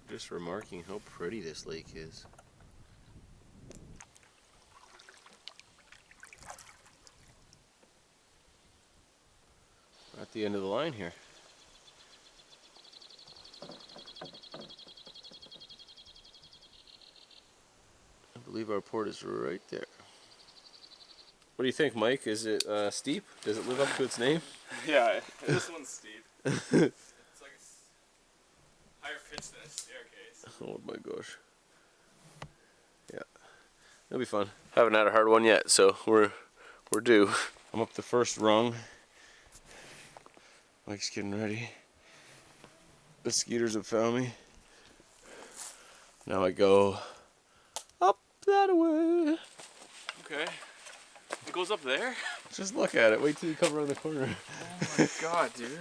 Just remarking how pretty this lake is. We're at the end of the line here. I believe our port is right there. What do you think, Mike? Is it steep? Does it live up to its name? Yeah, this one's steep. It's like a higher pitch than a staircase. Oh my gosh. Yeah. It'll be fun. Haven't had a hard one yet, so we're due. I'm up the first rung. Mike's getting ready. The skeeters have found me. Now I go up that way. Okay. It goes up there? Just look at it. Wait till you come around the corner. Oh my God, dude.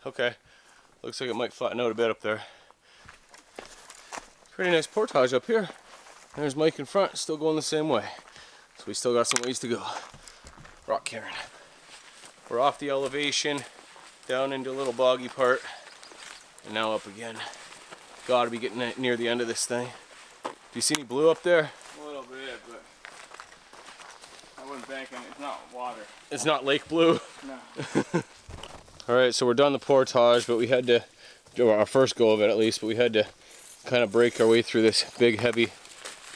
Okay. Looks like it might flatten out a bit up there. Pretty nice portage up here. There's Mike in front, still going the same way. So we still got some ways to go. Rock Karen. We're off the elevation, down into a little boggy part, and now up again. Gotta be getting near the end of this thing. Do you see any blue up there? A little bit, but I wouldn't bank on it. It's not water. It's not lake blue. No. Alright, so we're done the portage, but we had to do our first go of it at least, but we had to kind of break our way through this big heavy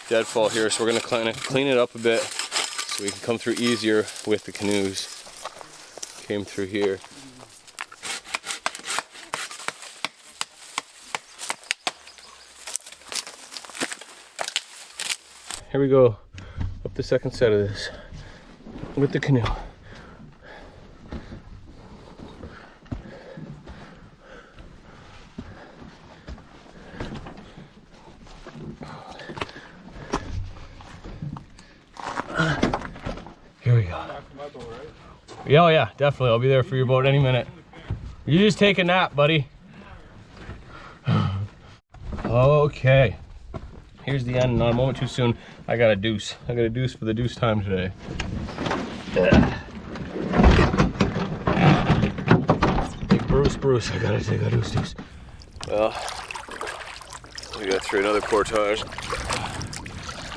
deadfall here, so we're going to kind of clean it up a bit so we can come through easier with the canoes. Came through here. Here we go, up the second set of this with the canoe. Here we go. Yeah, oh yeah, definitely. I'll be there for your boat any minute. You just take a nap, buddy. Okay. Here's the end. Not a moment too soon. I got a deuce. I got a deuce for the deuce time today. Big Bruce. I gotta take a deuce. Well, we got through another portage.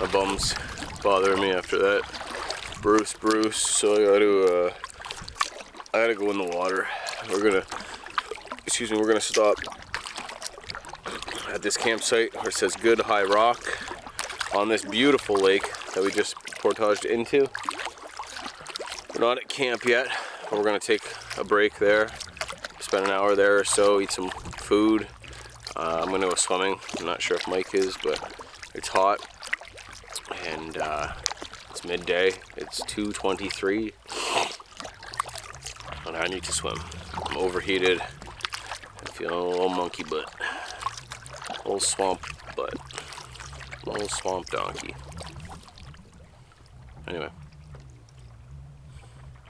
My bum's bothering me after that. Bruce, so I gotta go in the water. We're gonna stop at this campsite where it says Good High Rock on this beautiful lake that we just portaged into. We're not at camp yet, but we're gonna take a break there, spend an hour there or so, eat some food. I'm gonna go swimming. I'm not sure if Mike is, but it's hot. And it's midday. It's 2:23, and I need to swim. I'm overheated. I'm feeling a little monkey butt, a little swamp butt, a little swamp donkey. Anyway,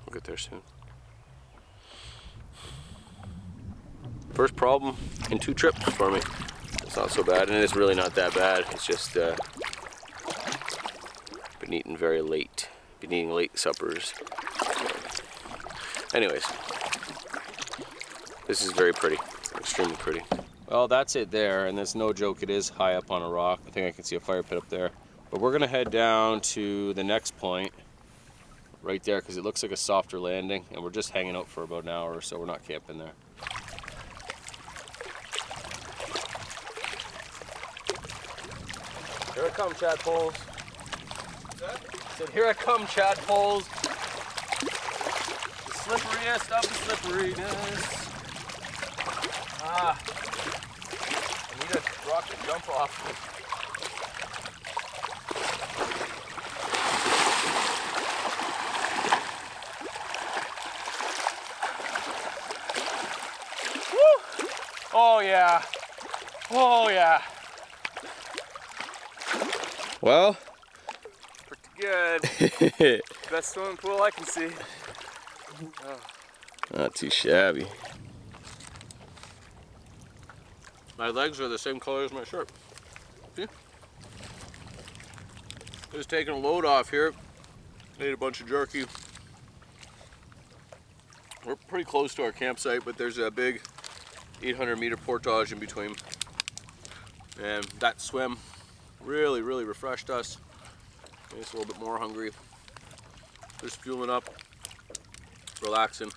we'll get there soon. First problem in 2 trips for me. It's not so bad, and it's really not that bad. It's just been eating very late. Been eating late suppers. Anyways, this is very pretty, extremely pretty. Well, that's it there, and there's no joke, it is high up on a rock. I think I can see a fire pit up there. But we're gonna head down to the next point, right there, because it looks like a softer landing, and we're just hanging out for about an hour or so. We're not camping there. Here I come, Chadpoles. I said, here I come, Chadpoles. The slipperiest of the slipperiness. Ah. I need a rock to jump off. Woo! Oh yeah. Oh yeah. Well, Pretty good. Best swimming pool I can see. Oh. Not too shabby. My legs are the same color as my shirt. See? Just taking a load off here. Ate a bunch of jerky. We're pretty close to our campsite, but there's a big 800-meter portage in between. And that swim really, really refreshed us. Made us a little bit more hungry. Just fueling up, relaxing,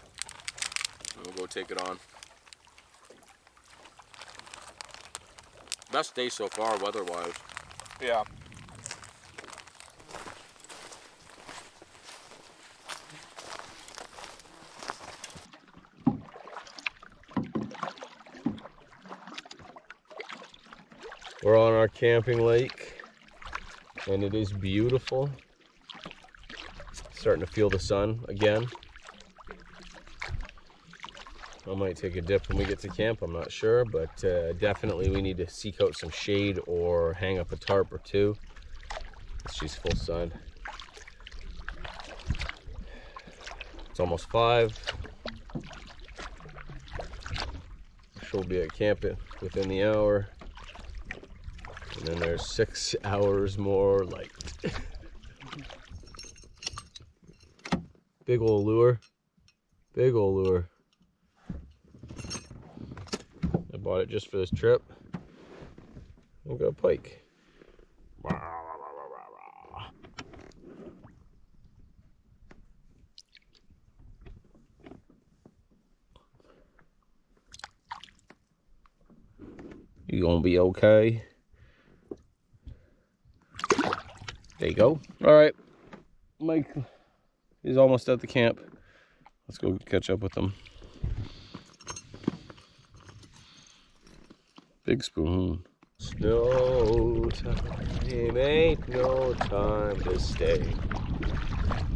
and we'll go take it on. Best day so far, weather-wise. Yeah. We're on our camping lake, and it is beautiful. Starting to feel the sun again. I might take a dip when we get to camp, I'm not sure, but definitely we need to seek out some shade or hang up a tarp or two. She's full sun. It's almost 5. She'll be at camp within the hour. And then there's 6 hours more light. Big ol' lure. Big ol' lure. I bought it just for this trip. I got a pike. You gonna be okay? There you go. All right, Mike is almost at the camp. Let's go catch up with him. Big spoon. Snow time, ain't no time to stay.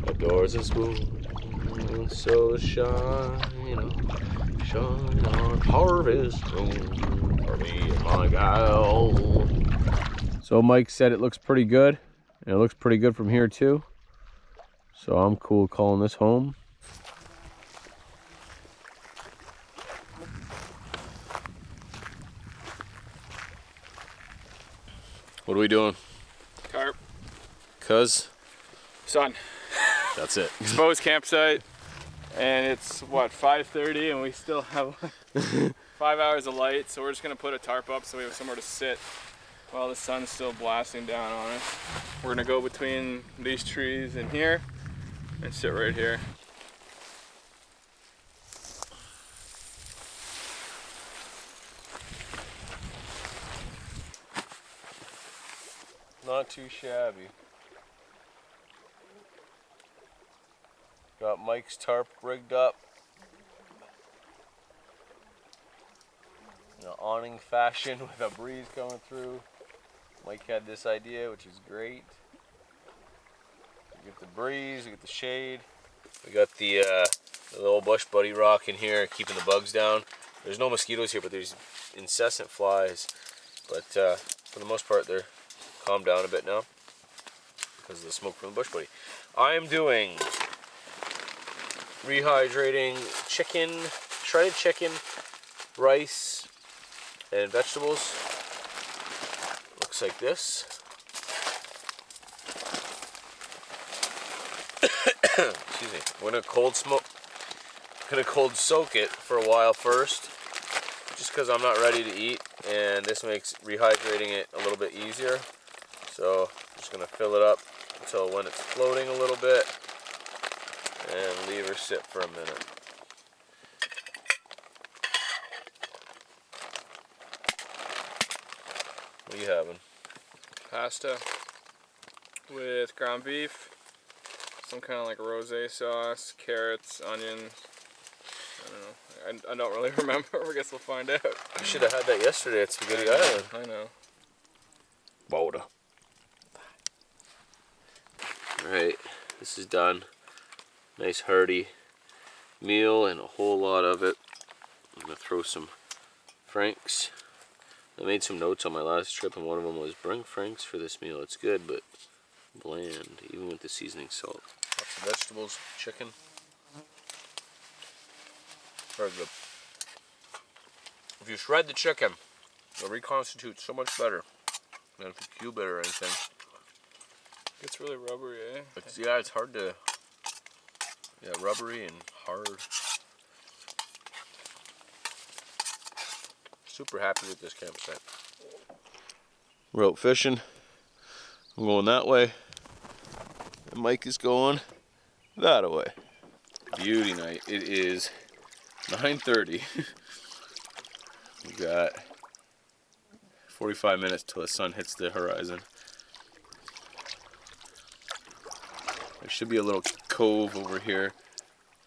Outdoors a spoon, so shine on harvest moon for me and my gal. So Mike said it looks pretty good, and it looks pretty good from here too. So I'm cool calling this home. What are we doing? Carp. Cuz? Sun. That's it. Exposed campsite. And it's what, 5:30, and we still have 5 hours of light, so we're just gonna put a tarp up so we have somewhere to sit while the sun's still blasting down on us. We're gonna go between these trees and here and sit right here. Not too shabby. Got Mike's tarp rigged up. In an awning fashion with a breeze coming through. Mike had this idea, which is great. We get the breeze, we get the shade. We got the little bush buddy rock in here, keeping the bugs down. There's no mosquitoes here, but there's incessant flies. But for the most part, they're calmed down a bit now because of the smoke from the bush buddy. I am doing rehydrating chicken, shredded chicken, rice, and vegetables. Looks like this. Excuse me. We're gonna cold soak it for a while first, just because I'm not ready to eat, and this makes rehydrating it a little bit easier. So I'm just gonna fill it up until when it's floating a little bit, and leave her sit for a minute. What are you having? pasta with ground beef, some kind of like rosé sauce, carrots, onions. I don't know. I don't really remember. I guess we'll find out. I should have had that yesterday at Spaghetti Island. I know. Boda. Alright, this is done. Nice hearty meal and a whole lot of it. I'm going to throw some Franks. I made some notes on my last trip, and one of them was bring Franks for this meal. It's good, but bland, even with the seasoning salt. Lots of vegetables, chicken. Very good. If you shred the chicken, it'll reconstitute so much better than if you cube it or anything. It's really rubbery, eh? Yeah, it's hard to... Yeah, rubbery and hard. Super happy with this campsite. We're out fishing. I'm going that way. And Mike is going that way. Beauty night. It is 9:30. We've got 45 minutes till the sun hits the horizon. There should be a little cove over here,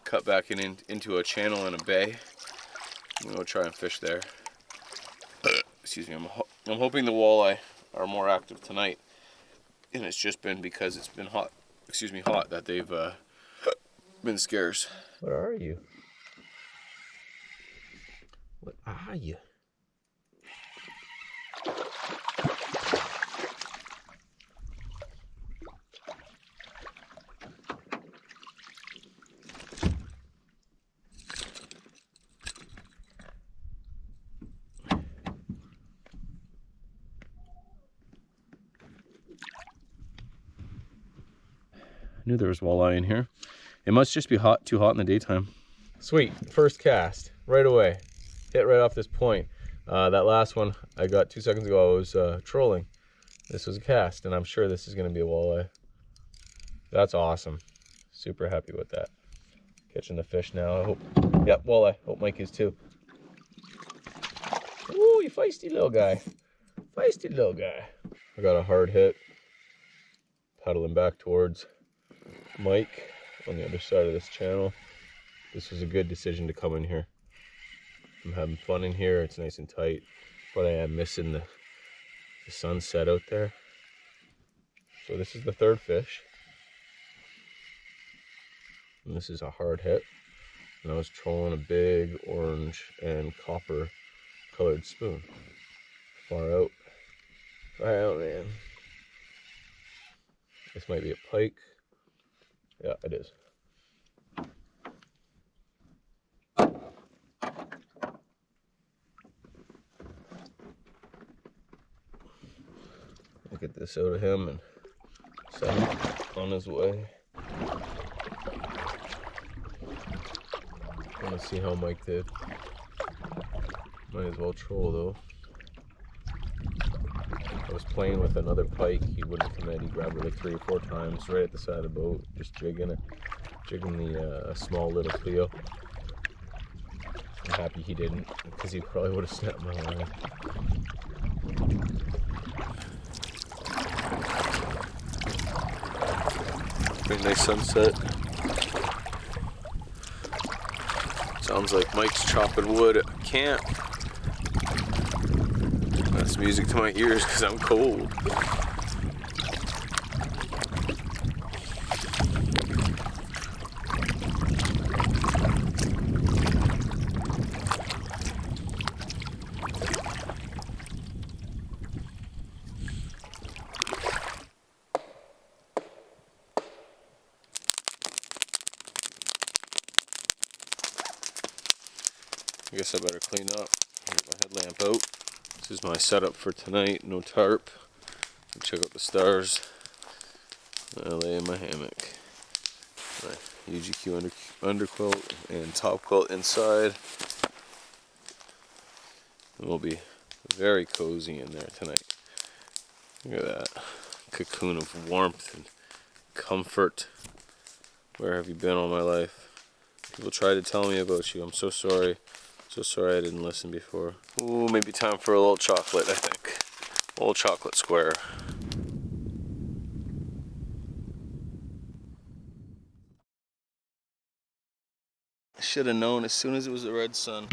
cut back into a channel in a bay. I'm gonna go try and fish there. Excuse me. I'm hoping the walleye are more active tonight, and it's just been because it's been hot. Excuse me, hot that they've been scarce. What are you? What are you? I knew there was walleye in here. It must just be too hot in the daytime. Sweet, first cast, right away. Hit right off this point. That last one I got 2 seconds ago, I was trolling. This was a cast, and I'm sure this is gonna be a walleye. That's awesome. Super happy with that. Catching the fish now, I hope. Yep, walleye, hope Mike is too. Ooh, you feisty little guy. Feisty little guy. I got a hard hit. Paddling back towards Mike on the other side of this channel. This was a good decision to come in here. I'm having fun in here. It's nice and tight, but I am missing the sunset out there. So this is the third fish, and this is a hard hit. And I was trolling a big orange and copper colored spoon. Far out, man. This might be a pike. Yeah, it is. I'll get this out of him and send him on his way. I want to see how Mike did. Might as well troll though. I was playing with another pike, he wouldn't commit. He grabbed it like 3 or 4 times right at the side of the boat, just jigging the small little Cleo. I'm happy he didn't, because he probably would have snapped my line. Pretty nice sunset. Sounds like Mike's chopping wood at camp. That's music to my ears because I'm cold. I guess I better clean up. Get my headlamp out. This is my setup for tonight. No tarp. Check out the stars. I lay in my hammock. My UGQ underquilt and top quilt inside. And we'll be very cozy in there tonight. Look at that cocoon of warmth and comfort. Where have you been all my life? People try to tell me about you. I'm so sorry. So sorry I didn't listen before. Ooh, maybe time for a little chocolate, I think. A little chocolate square. should have known as soon as it was the red sun.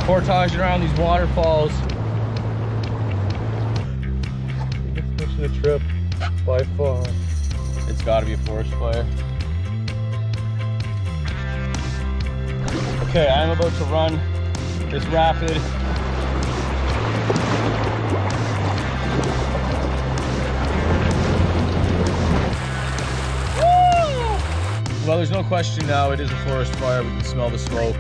Portaging around these waterfalls. Biggest fish in the trip by far. It's got to be a forest fire. Okay, I'm about to run this rapid. Well, there's no question now, it is a forest fire. We can smell the smoke.